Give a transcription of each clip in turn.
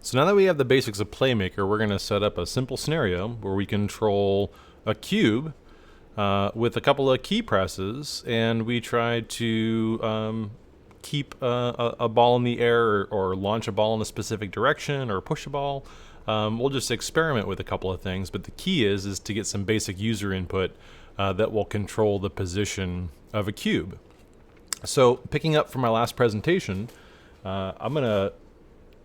So now that we have the basics of Playmaker, we're going to set up a simple scenario where we control a cube with a couple of key presses, and we try to keep a ball in the air or launch a ball in a specific direction or push a ball. We'll just experiment with a couple of things, but the key is to get some basic user input that will control the position of a cube. So picking up from my last presentation, I'm going to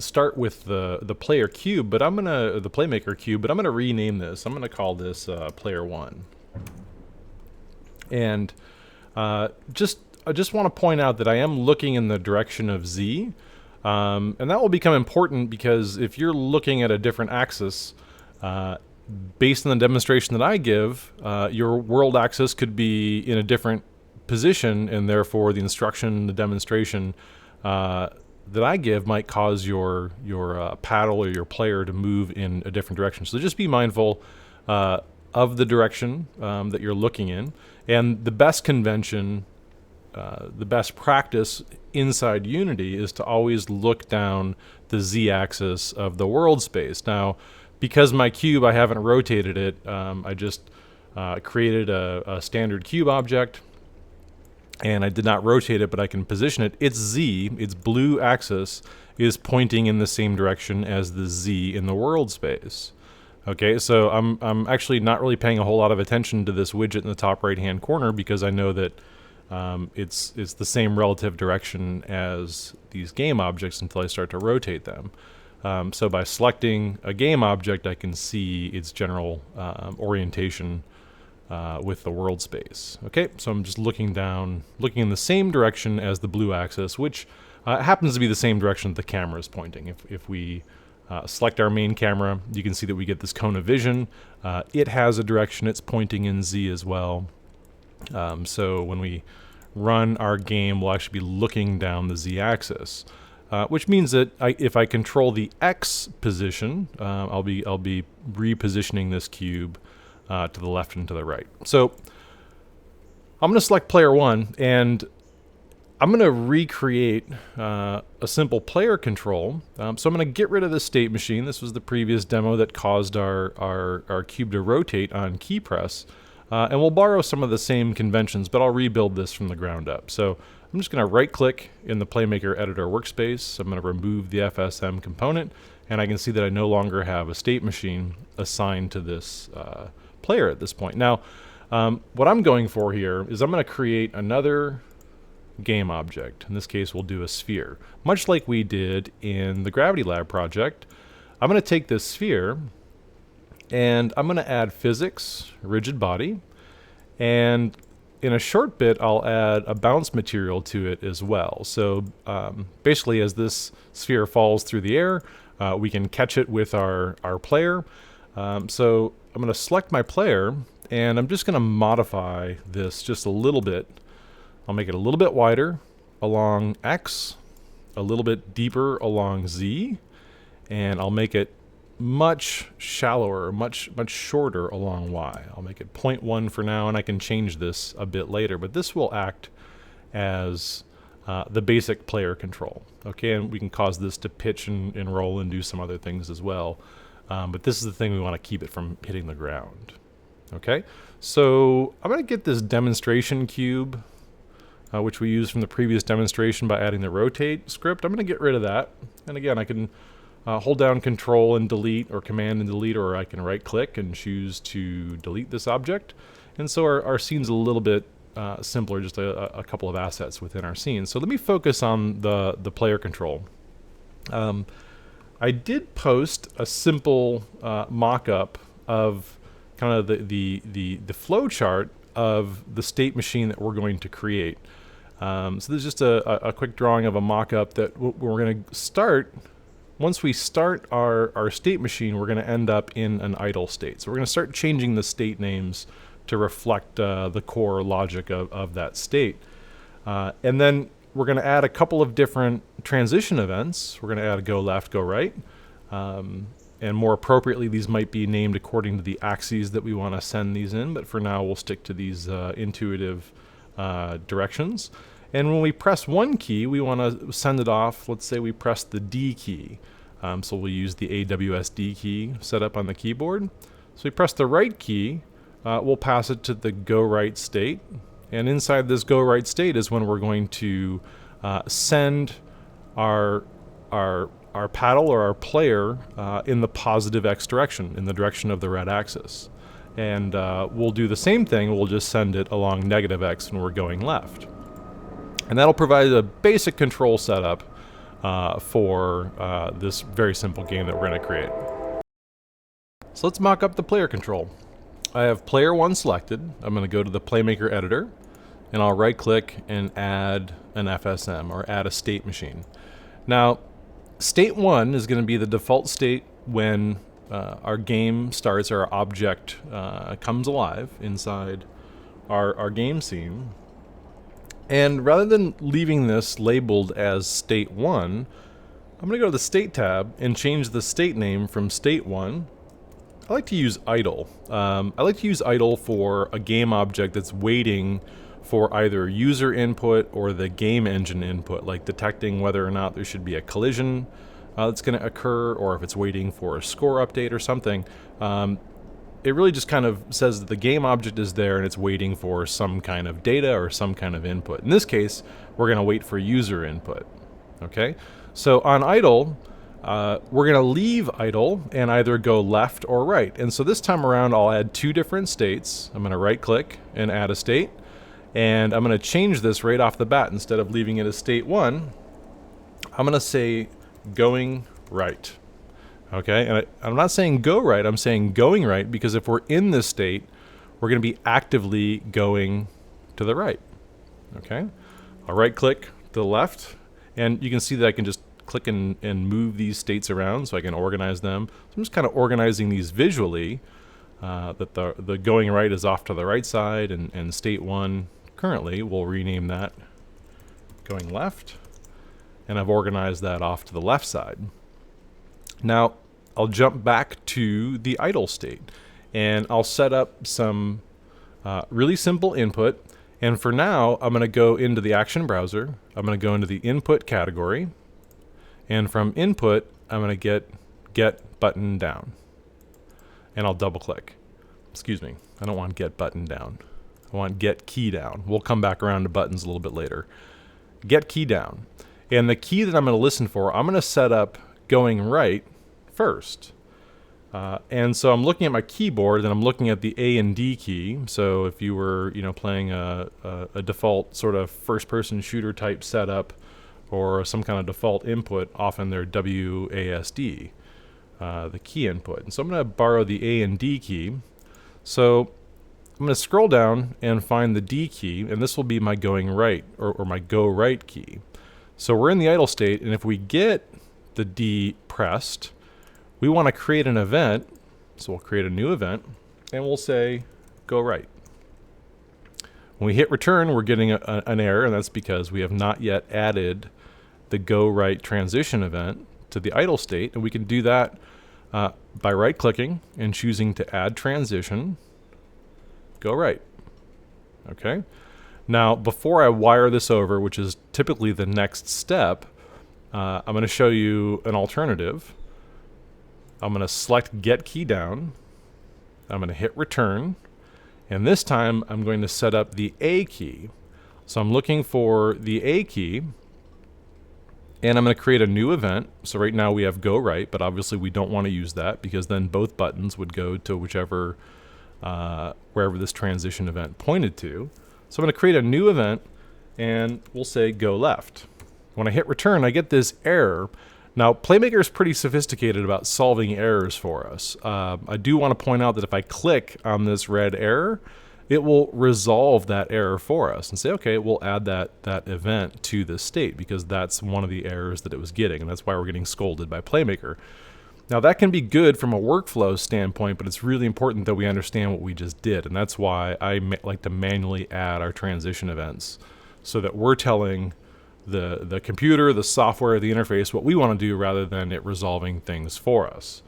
start with the player cube, but the playmaker cube, but I'm gonna rename this. I'm gonna call this player one. And I just want to point out that I am looking in the direction of Z, and that will become important because if you're looking at a different axis, based on the demonstration that I give, your world axis could be in a different position, and therefore the instruction, the demonstration that I give might cause your paddle or your player to move in a different direction. So just be mindful of the direction that you're looking in. And the best convention, the best practice inside Unity is to always look down the z-axis of the world space. Now, because my cube, I haven't rotated it, I just created a standard cube object, and I did not rotate it, but I can position it. Its Z, its blue axis, is pointing in the same direction as the Z in the world space. Okay, so I'm actually not really paying a whole lot of attention to this widget in the top right-hand corner because I know that it's the same relative direction as these game objects until I start to rotate them. So by selecting a game object, I can see its general orientation with the world space. Okay, so I'm just looking down, looking in the same direction as the blue axis, which happens to be the same direction that the camera is pointing. If we select our main camera, you can see that we get this cone of vision. It has a direction, it's pointing in Z as well. So when we run our game, we'll actually be looking down the Z axis. Which means that if I control the X position, I'll be repositioning this cube to the left and to the right. So I'm going to select player one, and I'm going to recreate a simple player control. So I'm going to get rid of the state machine. This was the previous demo that caused our cube to rotate on key press. And we'll borrow some of the same conventions, but I'll rebuild this from the ground up. So I'm just going to right-click in the Playmaker Editor workspace. I'm going to remove the FSM component, and I can see that I no longer have a state machine assigned to this player at this point. Now, what I'm going for here is I'm going to create another game object. In this case, we'll do a sphere. Much like we did in the Gravity Lab project, I'm going to take this sphere, and I'm going to add physics, rigid body, and in a short bit, I'll add a bounce material to it as well. So basically, as this sphere falls through the air, we can catch it with our player. So I'm going to select my player, and I'm just going to modify this just a little bit. I'll make it a little bit wider along X, a little bit deeper along Z, and I'll make it much shallower, much shorter along Y. I'll make it 0.1 for now, and I can change this a bit later, but this will act as the basic player control. Okay, and we can cause this to pitch and roll and do some other things as well. But this is the thing we want to keep it from hitting the ground. Okay, so I'm going to get this demonstration cube, which we used from the previous demonstration by adding the rotate script. I'm going to get rid of that. And again, I can hold down Control and delete, or Command and delete, or I can right-click and choose to delete this object. And so our scene's a little bit simpler, just a couple of assets within our scene. So let me focus on the player control. I did post a simple mock-up of kind of the flow chart of the state machine that we're going to create. So this is just a quick drawing of a mock-up that we're going to start. Once we start our state machine, we're going to end up in an idle state. So we're going to start changing the state names to reflect the core logic of that state. And then we're going to add a couple of different transition events. We're going to add a go left, go right. And more appropriately, these might be named according to the axes that we want to send these in. But for now, we'll stick to these intuitive directions. And when we press one key, we want to send it off. Let's say we press the D key. So we'll use the AWSD key set up on the keyboard. So we press the right key, we'll pass it to the go right state. And inside this go right state is when we're going to send our paddle or our player in the positive X direction, in the direction of the red axis. And we'll do the same thing, we'll just send it along negative X when we're going left. And that'll provide a basic control setup for this very simple game that we're going to create. So let's mock up the player control. I have player 1 selected. I'm going to go to the Playmaker editor, and I'll right click and add an FSM, or add a state machine. Now, state 1 is going to be the default state when our game starts, or our object comes alive inside our game scene. And rather than leaving this labeled as state 1, I'm going to go to the state tab and change the state name from state 1. I like to use idle. I like to use idle for a game object that's waiting for either user input or the game engine input, like detecting whether or not there should be a collision that's going to occur, or if it's waiting for a score update or something. It really just kind of says that the game object is there and it's waiting for some kind of data or some kind of input. In this case, we're going to wait for user input. Okay, so on idle, we're going to leave idle and either go left or right. And so this time around, I'll add 2 different states. I'm going to right click and add a state. And I'm going to change this right off the bat. Instead of leaving it as state 1, I'm going to say going right. Okay, and I'm not saying go right, I'm saying going right, because if we're in this state, we're going to be actively going to the right. Okay, I'll right click to the left, and you can see that I can just click and move these states around so I can organize them. So I'm just kind of organizing these visually, that the going right is off to the right side, and state 1 currently, we'll rename that going left, and I've organized that off to the left side. Now, I'll jump back to the idle state, and I'll set up some really simple input. And for now, I'm going to go into the action browser. I'm going to go into the input category, and from input, I'm going to get button down, and I'll double click. Excuse me, I don't want get button down. I want get key down. We'll come back around to buttons a little bit later. Get key down. And the key that I'm going to listen for, I'm going to set up going right first. And so I'm looking at my keyboard, and I'm looking at the A and D key. So if you were, playing a default sort of first-person shooter type setup, or some kind of default input, often they're WASD, the key input. And so I'm going to borrow the A and D key. So I'm going to scroll down and find the D key, and this will be my going right, or my go right key. So we're in the idle state, and if we get the D pressed, we want to create an event. So we'll create a new event, and we'll say go right. When we hit return, we're getting an error, and that's because we have not yet added the go right transition event to the idle state. And we can do that by right clicking and choosing to add transition, go right. Okay. Now, before I wire this over, which is typically the next step, I'm going to show you an alternative. I'm going to select get key down. I'm going to hit return. And this time I'm going to set up the A key. So I'm looking for the A key, and I'm going to create a new event. So right now we have go right, but obviously we don't want to use that, because then both buttons would go to whichever, wherever this transition event pointed to. So I'm going to create a new event, and we'll say go left. When I hit return, I get this error. Now, Playmaker is pretty sophisticated about solving errors for us. I do want to point out that if I click on this red error, it will resolve that error for us and say, okay, we'll add that event to this state, because that's one of the errors that it was getting, and that's why we're getting scolded by Playmaker. Now, that can be good from a workflow standpoint, but it's really important that we understand what we just did, and that's why I like to manually add our transition events, so that we're telling the computer, the software, the interface what we want to do, rather than it resolving things for us.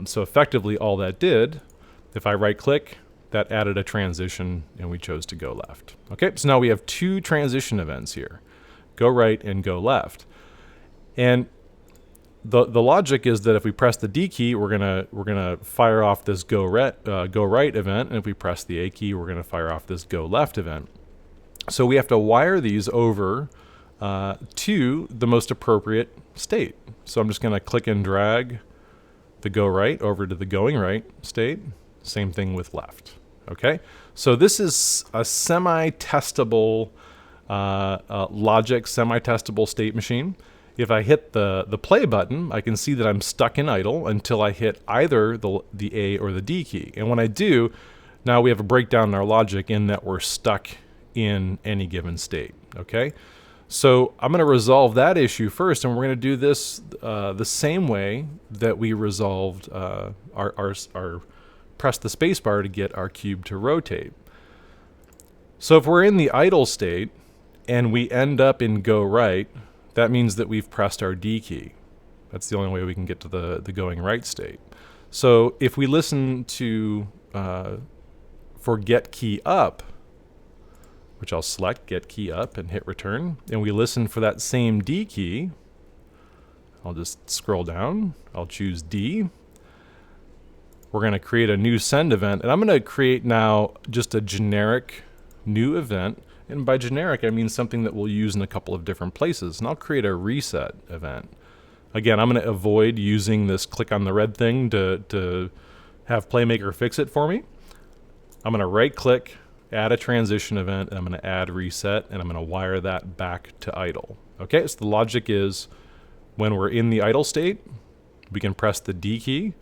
So effectively all that did, if I right click, that added a transition, and we chose to go left. Okay, so now we have 2 transition events here, go right and go left. And the logic is that if we press the D key, we're gonna fire off this go right event, and if we press the A key, we're gonna fire off this go left event. So we have to wire these over to the most appropriate state. So I'm just gonna click and drag the go right over to the going right state. Same thing with left. Okay, so this is a semi-testable logic, semi-testable state machine. If I hit the play button, I can see that I'm stuck in idle until I hit either the A or the D key. And when I do, now we have a breakdown in our logic in that we're stuck in any given state. Okay, so I'm going to resolve that issue first, and we're going to do this the same way that we resolved our press the spacebar to get our cube to rotate. So if we're in the idle state and we end up in go right, that means that we've pressed our D key. That's the only way we can get to the going right state. So if we listen to for get key up, which I'll select get key up and hit return, and we listen for that same D key, I'll just scroll down, I'll choose D. We're going to create a new send event, and I'm going to create now just a generic new event. And by generic, I mean something that we'll use in a couple of different places. And I'll create a reset event. Again, I'm going to avoid using this click on the red thing to have Playmaker fix it for me. I'm going to right click, add a transition event, and I'm going to add reset, and I'm going to wire that back to idle. Okay, so the logic is when we're in the idle state, we can press the D key.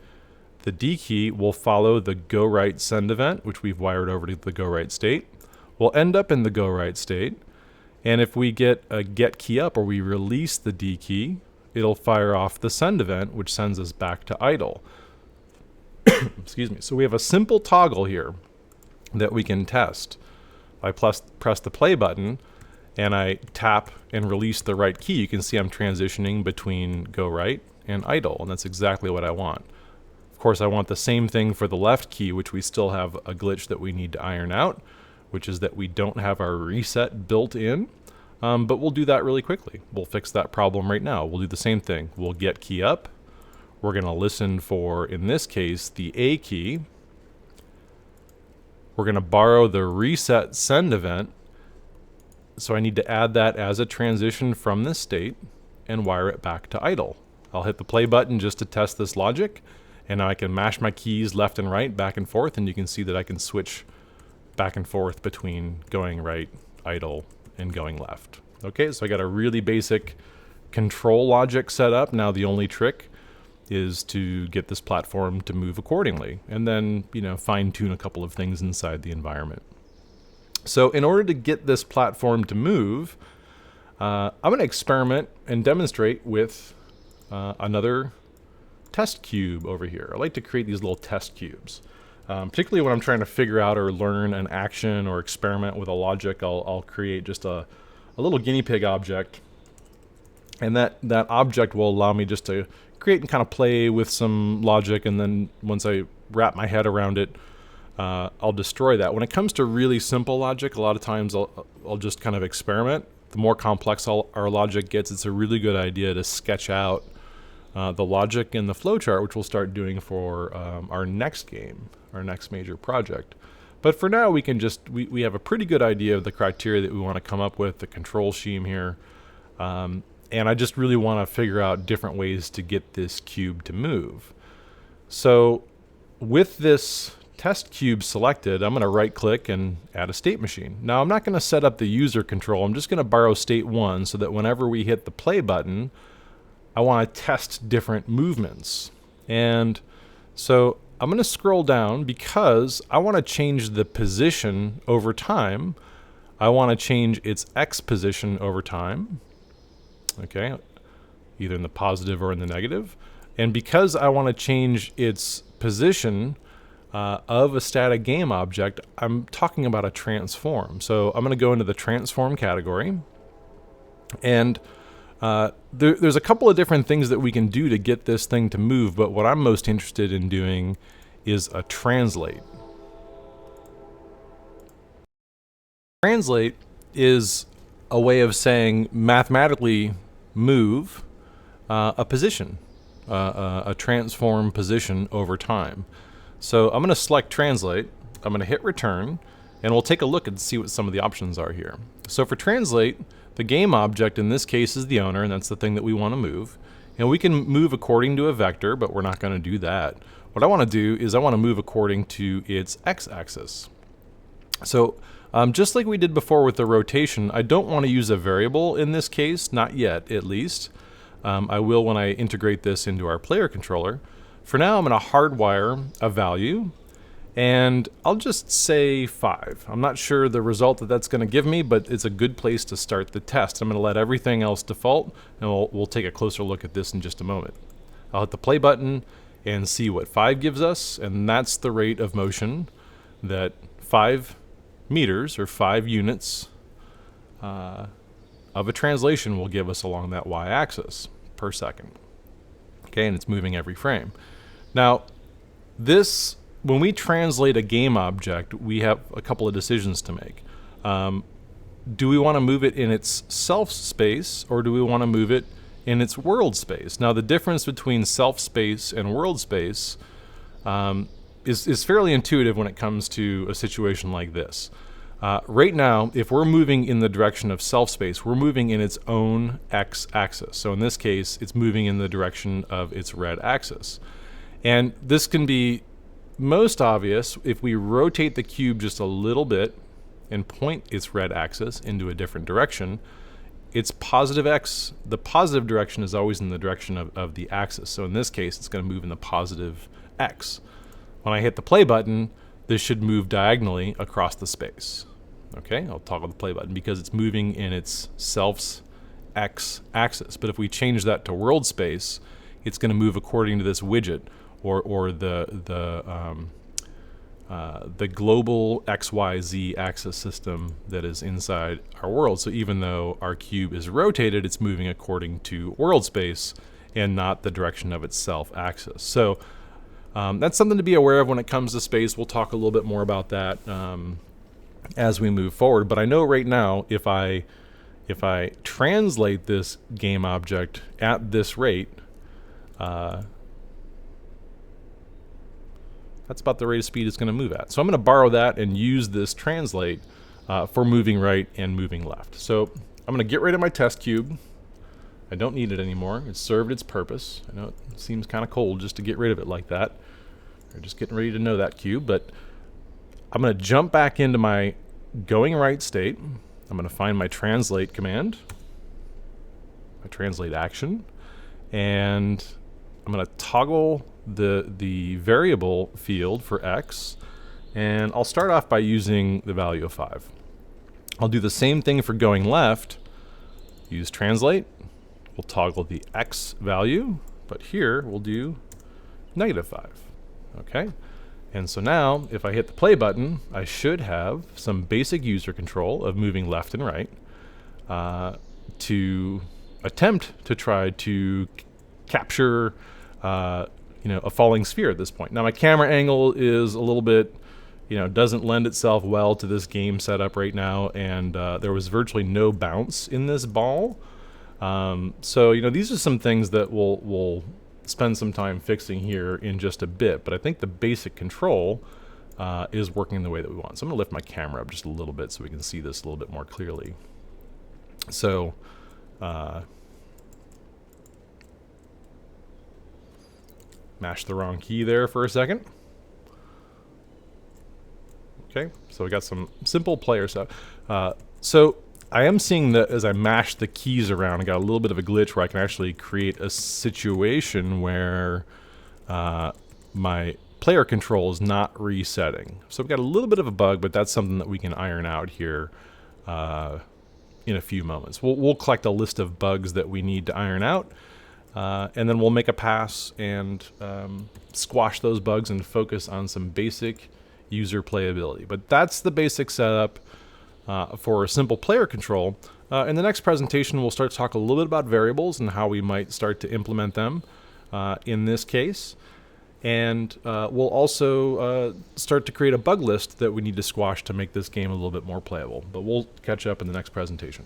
The D key will follow the go right send event, which we've wired over to the go right state. We'll end up in the go right state, and if we get a get key up or we release the D key, it'll fire off the send event, which sends us back to idle. Excuse me. So we have a simple toggle here that we can test. I press the play button and I tap and release the right key. You can see I'm transitioning between go right and idle, and that's exactly what I want. Of course, I want the same thing for the left key, which we still have a glitch that we need to iron out, which is that we don't have our reset built in, but we'll do that really quickly. We'll fix that problem right now. We'll do the same thing. We'll get key up. We're going to listen for, in this case, the A key. We're going to borrow the reset send event, so I need to add that as a transition from this state and wire it back to idle. I'll hit the play button just to test this logic, and now I can mash my keys left and right, back and forth, and you can see that I can switch back and forth between going right, idle, and going left. Okay, so I got a really basic control logic set up. Now the only trick is to get this platform to move accordingly, and then, you know, fine-tune a couple of things inside the environment. So in order to get this platform to move, I'm going to experiment and demonstrate with another test cube over here. I like to create these little test cubes. Particularly when I'm trying to figure out or learn an action or experiment with a logic, I'll create just a little guinea pig object, and that object will allow me just to create and kind of play with some logic, and then once I wrap my head around it, I'll destroy that. When it comes to really simple logic, a lot of times I'll just kind of experiment. The more complex our logic gets, it's a really good idea to sketch out the logic in the flowchart, which we'll start doing for our next game, our next major project. But for now, we can just, we have a pretty good idea of the criteria that we want to come up with, the control scheme here. And I just really want to figure out different ways to get this cube to move. So with this test cube selected, I'm going to right click and add a state machine. Now I'm not going to set up the user control. I'm just going to borrow state 1 so that whenever we hit the play button, I want to test different movements. And so I'm going to scroll down because I want to change the position over time. I want to change its X position over time. Okay, either in the positive or in the negative. And because I want to change its position of a static game object, I'm talking about a transform. So I'm going to go into the transform category, and there's a couple of different things that we can do to get this thing to move, but what I'm most interested in doing is a translate. Translate is a way of saying mathematically move a position. a transform position over time. So I'm going to select translate, I'm going to hit return, and we'll take a look and see what some of the options are here. So for translate, the game object in this case is the owner, and that's the thing that we want to move. And we can move according to a vector, but we're not going to do that. What I want to do is I want to move according to its x-axis. So just like we did before with the rotation, I don't want to use a variable in this case, not yet at least. I will when I integrate this into our player controller. For now, I'm going to hardwire a value, and I'll just say 5. I'm not sure the result that that's going to give me, but it's a good place to start the test. I'm going to let everything else default, and we'll take a closer look at this in just a moment. I'll hit the play button and see what 5 gives us, and that's the rate of motion that 5 meters or 5 units of a translation will give us along that y-axis per second. Okay, and it's moving every frame. Now, when we translate a game object, we have a couple of decisions to make. Do we want to move it in its self space, or do we want to move it in its world space? Now, the difference between self space and world space is fairly intuitive when it comes to a situation like this. Right now, if we're moving in the direction of self space, we're moving in its own x-axis. So in this case, it's moving in the direction of its red axis. And this can be most obvious if we rotate the cube just a little bit and point its red axis into a different direction. Its positive x, the positive direction is always in the direction of the axis. So in this case, it's going to move in the positive x. When I hit the play button, this should move diagonally across the space. Okay, I'll toggle the play button because it's moving in its self's x-axis. But if we change that to world space, it's going to move according to this widget, or the global XYZ axis system that is inside our world. So even though our cube is rotated, it's moving according to world space and not the direction of its self-axis. So that's something to be aware of when it comes to space. We'll talk a little bit more about that as we move forward. But I know right now, if I translate this game object at this rate, that's about the rate of speed it's going to move at. So I'm going to borrow that and use this translate for moving right and moving left. So I'm going to get rid of my test cube. I don't need it anymore. It's served its purpose. I know it seems kind of cold just to get rid of it like that. We're just getting ready to know that cube, but I'm going to jump back into my going right state. I'm going to find my translate command, my translate action, and I'm going to toggle the variable field for x, and I'll start off by using the value of 5. I'll do the same thing for going left. Use translate. We'll toggle the x value, but here we'll do -5. Okay, and so now if I hit the play button, I should have some basic user control of moving left and right to attempt to try to capture a falling sphere at this point. Now my camera angle is a little bit, doesn't lend itself well to this game setup right now, and there was virtually no bounce in this ball. So these are some things that we'll spend some time fixing here in just a bit, but I think the basic control is working the way that we want. So I'm going to lift my camera up just a little bit so we can see this a little bit more clearly. So mashed the wrong key there for a second. Okay, so we got some simple player stuff. So I am seeing that as I mash the keys around, I got a little bit of a glitch where I can actually create a situation where my player control is not resetting. So I've got a little bit of a bug, but that's something that we can iron out here in a few moments. We'll collect a list of bugs that we need to iron out, and then we'll make a pass and squash those bugs and focus on some basic user playability. But that's the basic setup for a simple player control. In the next presentation, we'll start to talk a little bit about variables and how we might start to implement them in this case. And we'll also start to create a bug list that we need to squash to make this game a little bit more playable. But we'll catch up in the next presentation.